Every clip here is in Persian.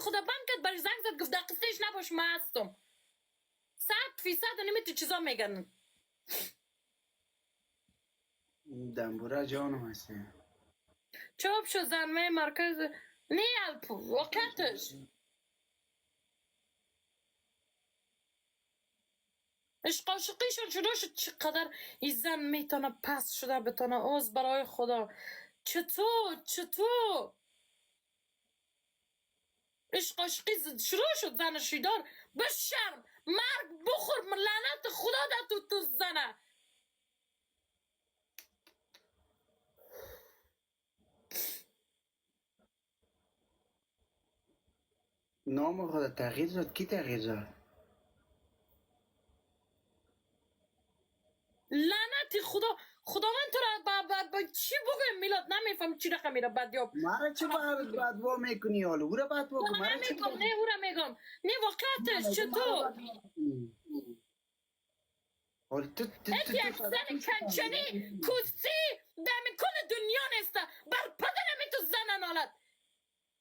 خدا بند کرد برای زنگ زد گفت در قصهش نباش من هستم 100% نمیتونی چیزا میگن دنبوره جانم هستی چوب شو زنمه مرکز نه الپو وقتش عشق عاشقیشون شروع شد چقدر این زن میتونه پس شده بتونه اوز برای خدا چطور عشق عاشقی شروع شد زن شیدار بشرم مرگ بخور لعنت خدا در تو زنه نام خدا تغییر داد کی تغییر داد لعنتی خداوند تو را با چی بگویم میلاد نمیفهم چی رقم میره بدیاب مرا چه بدوا میکنی حالا او را بدوا کن مرا چه نه او را میگم نه واقعتش چطور حالا تو اکی اکسن کنچنی کسی دمی کل دنیا نیسته بر پدرم تو زن نالد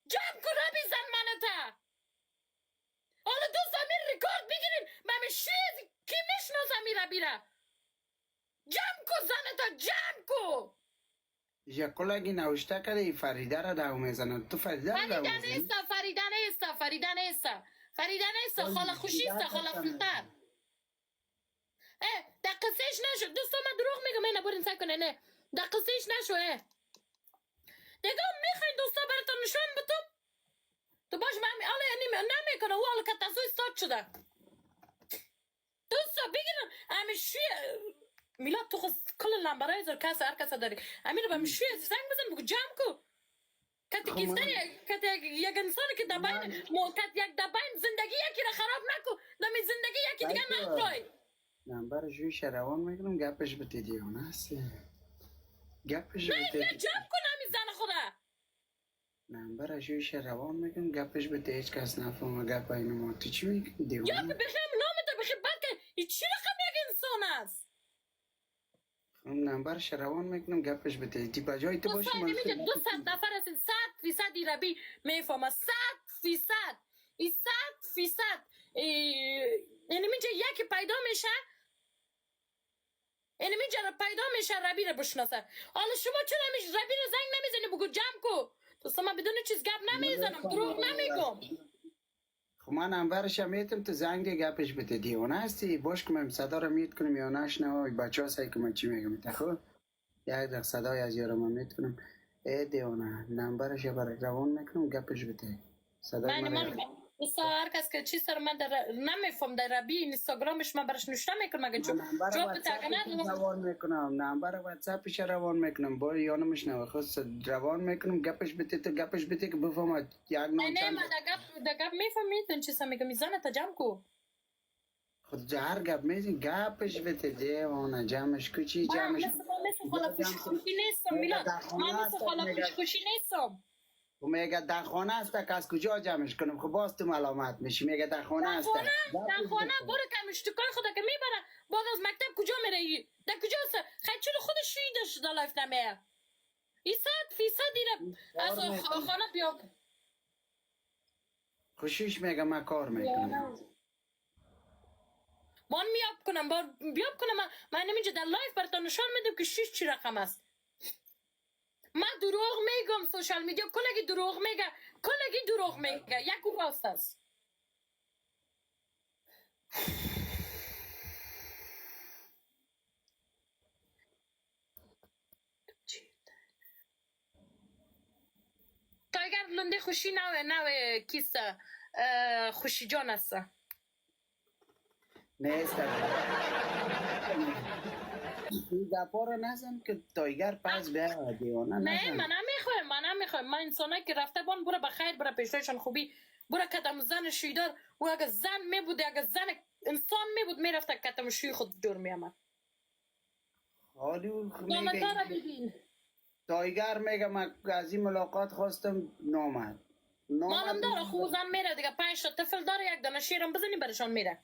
جمع کن ربی زن منتا حالا دوست امیر ریکارد بگیرین من شیز کی میشناسم میره بیره جمع کن زنتا جمع کن یکلگی نوشته کرده فریده را دو میزنن تو فریده را دو میزنن فریده نیسته خاله خوشی است خاله فیلتر در قصهش نشو دوستا من دروغ میگم اینه برین سعی کنه نه در قصهش نشو دیگه میخواین دوستا براتون نشان بتم تو باش من حالا نمیکنه او حالا که تصوی استاد شده دوستا بگیرن همیشوی میلاد تو خود کل لنبرای زر کس هر کس داری امیر با همیشوی زنگ بزن بگو جمع کو کتی یک انسانی که دباین یک دباین زندگی یکی را خراب نکو دمی زندگی یکی دیگه نخوای نمبر جویش روان میکنم گپش بتی دیونه هستی گپش نه بتی جمع کن همی زن خدا نمبر جویش روان میکنم گپش بتی هیچ کس نفهم گپ اینو ما تو چی میکنی یا دیونه بخیم نامتا بخیم بلکه این چی رقم یک انسان است نمبرش روان میکنم گپش بتی دی بجای تو باشی من 200 نفر هستین 100% ایربی میفهمه 100% این 100% یعنی میگه یکی پیدا میشه یعنی میگه پیدا میشه ربی رو بشناسه حالا شما چرا ربی رو زنگ نمیزنی بگو جمع کو تو سما بدون چیز گپ نمیزنم دروغ نمیگم خب من نمبرش میتم تو زنگ دی گپش بتی دیونه هستی باش کنم صدا رو میت کنم یا نشنوی بچه ها سعی کنم چی میگم خب یک دق صدای از یارو من میتونم ای دیونه نمبرش برای روان میکنم گپش بتی صدای من هر کس که چی سر من در نمیفهم در ربی اینستاگرامش من برش نوشته میکنم مگه جواب تاگنه روان میکنم نمبر واتساپش روان میکنم با یانو میشنوه خود روان میکنم گپش بتی تو گپش بتی که بفهمه یک نام نه من در گپ میفهمیتون چی میگم میزنه تا جمع کو خود هر گپ میزین گپش بتی دیوانه جمعش کچی جمعش مثل خالا خوشی نیستم میلاد من مثل خالا خوشی نیستم و میگه در خانه است که از کجا جمعش کنم خب باز تو ملامت میشی میگه در خانه است در خانه برو کمشتکای خدا که میبره بعد از مکتب کجا میره ای در کجا است خیلی چرا خودش شیده شده لایف نمیه ای 100% دیره از خانه بیا خوشیش میگه من کار میکنم من میاب کنم بیاب کنم من نمیجه در لایف براتون نشان میدم که شیش چی رقم است من دروغ میگم سوشال میدیا کلگی دروغ میگه یک راست است تایگر لنده خوشی نوه کیست خوشی جان است نیست این گپا رو نزن که تایگر پس بیا دیوانه نه من نمیخوایم من انسانه که رفته بان برو بخیر برو پیشایشان خوبی برو کتم زن شیدار و اگه زن میبوده اگه زن انسان میبود میرفته کتم شوی خود جور میامد حالی نامدار ببین تایگر میگه من از این ملاقات خواستم نامد معلوم داره خوب زن میره دیگه 5 تا طفل داره یک دانه شیرم بزنی برشان میره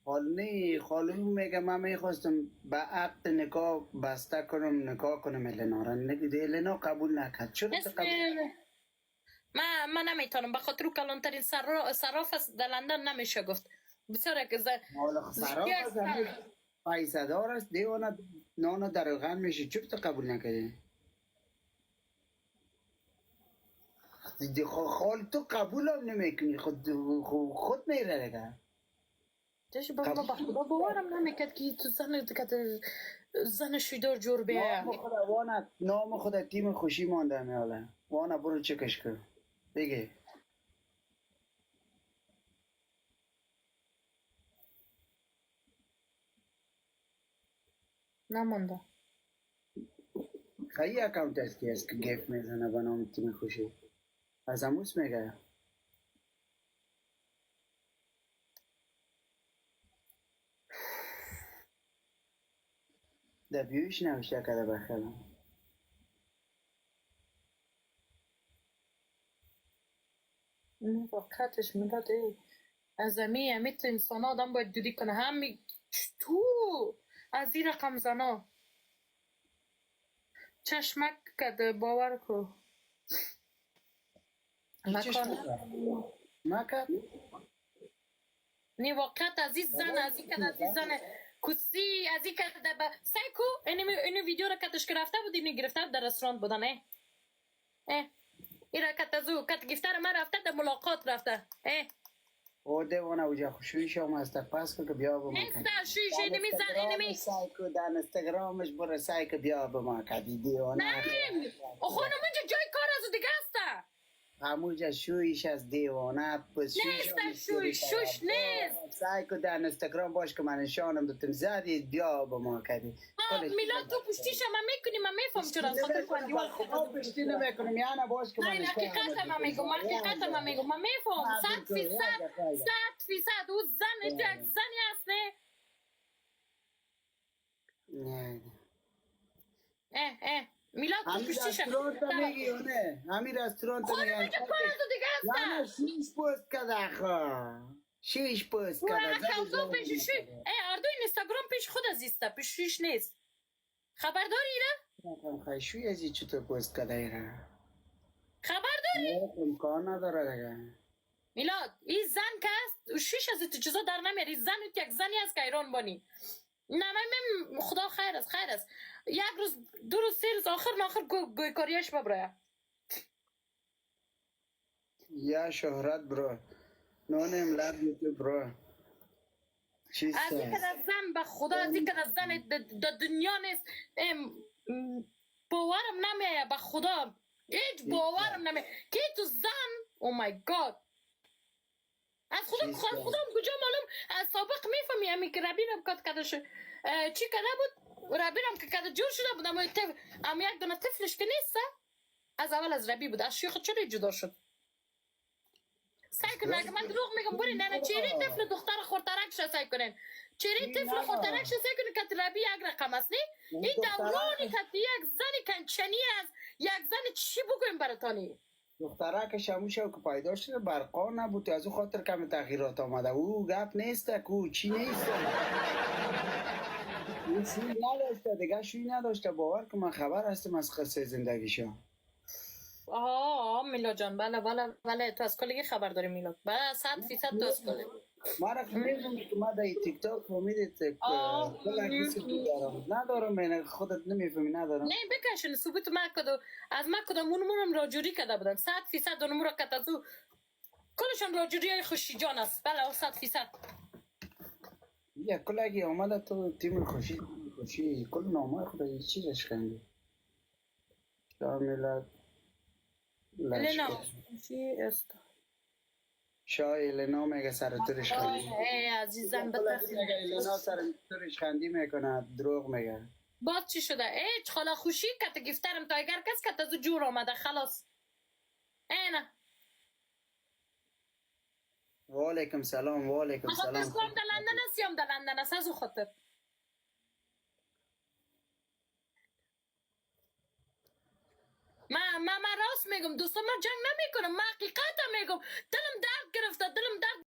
حال نه خالو میگه من میخواستم به عقد نکاح بسته کنم نکاح کنم النا را نگه النا قبول نکرد چرا تو قبول من نمیتونم، به خاطر کلانترین صراف است در لندن نمیشه گفت. بسیار که حالا صراف است، پیسه دار است، دیوانه نان در الغن میشه، چرا تو قبول نکردی؟ خال تو قبول هم نمیکنی، خود میره دیگه. چش بابا به خدا باورم نمیکرد که تو زن شویدار جور بیه. نام خود تیم خوشی مانده میاله. وانا برو چکش کن بگه. نمانده. خیلی اکاونت است که گیف میزنه به نام تیم خوشی. از اموس میگه. دبیوش نوشته کده بخیرم. واقعتش میلاد از امیت انسان آدم باید دوری کنه همی تو از این رقم زنا چشمک کده باور کو مکر نی واقعت از این زن از این زن کسی از این کده با سایکو اینو ویدیو را کتش گرفته بود اینو گرفته بود در رستوران بودن این را کت ازو کت گفتر من رفته در ملاقات رفته او دیوانه اوجا خوشویش هم است پس که بیا با ما نیست شویش اینمی زن اینمی سایکو در انستگرامش برو سایکو بیا با ما کدی دیوانه نه خونم اونجا جای کار از دیگه است هموجا شویش از دیوانه پس شوش نیست سایکو در انستگرام باش که من نشانم دوتم زدی بیا با ما کدی میلاد تو پشتیش من میکنی من میفهم چرا خاطر کندیوال خب پشتی نمیکنم یعنی باش که من نه حقیقت من میگم من میفهم 100% او زن یک زنی هست نه میلاد تو پشتیش همین رستوران تا خودم اینجا کار از دیگه نه شیش پست کده خواه شیش پست کده اردو اینستاگرام پیش خود ازیسته پیشش نیست خبرداری ایره؟ خواهی شوی ازی چطور پست کده ایره خبرداری؟ امکان نداره دیگه میلاد این زن که هست شیش از تو چیزا در نمیاری زن یک زنی هست که ایران بانی نه من خدا خیر است یک روز دو روز سه روز آخر گویکاریش ببره یا شهرت برو نونم لب یوتیوب برو از این که زن به خدا از این که زن در دنیا نیست باورم نمیه به خدا هیچ باورم نمیه که تو زن او مای گاد از خودم کجا معلوم از سابق میفهمی همی که ربینم کدش چی کده بود ربینم که کده جور شده بود اما یک دونه طفلش که نیست از اول از ربی بود از شیخ چرا جدا شد سعی کنن من دروغ میگم بری نه چیری طفل دختر خورترک شه سعی کنن چیری طفل خورترک شه سعی کنن که ربی یک رقم است نی این دورانی که یک زنی کنچنی است یک زن چی بگویم براتانی دختره شموشه که پیدا شده برقا نبود از او خاطر کم تغییرات آمده او گپ نیست کو چی نیست او شوی نداشته دیگه شوی نداشته باور که من خبر هستم از قصه زندگیشو میلاد جان بله تو از کلگی خبر داری میلاد بله 100% تو از کلگی ما را خمیدم که ما در تیک تاک فهمیدید کلگی ثبوت دارم ندارم من خودت نمیفهمی ندارم نه بکشن ثبوت ما کدو از ما کدومونم راجوری کده بودن 100% اونمو را کده تو کلشان راجوری های خوشی جان است بله 100% یا کلگی آمده تو تیم خوشی کل نامه خود چیزش خندی شاملت Elena, چی است؟ شای النا میگه سر تورش خندی عزیزم النا سر تورش خندی میکنه دروغ میگه باز چی شده؟ خالا خوشی کت گفترم تا اگر کس کت از جور آمده خلاص نه وعلیکم سلام وعلیکم سلام اسلام در لندن است یا در لندن است از او خاطر من راست میگم دوستان من جنگ نمیکنم من حقیقت میگم دلم درد گرفته دلم درد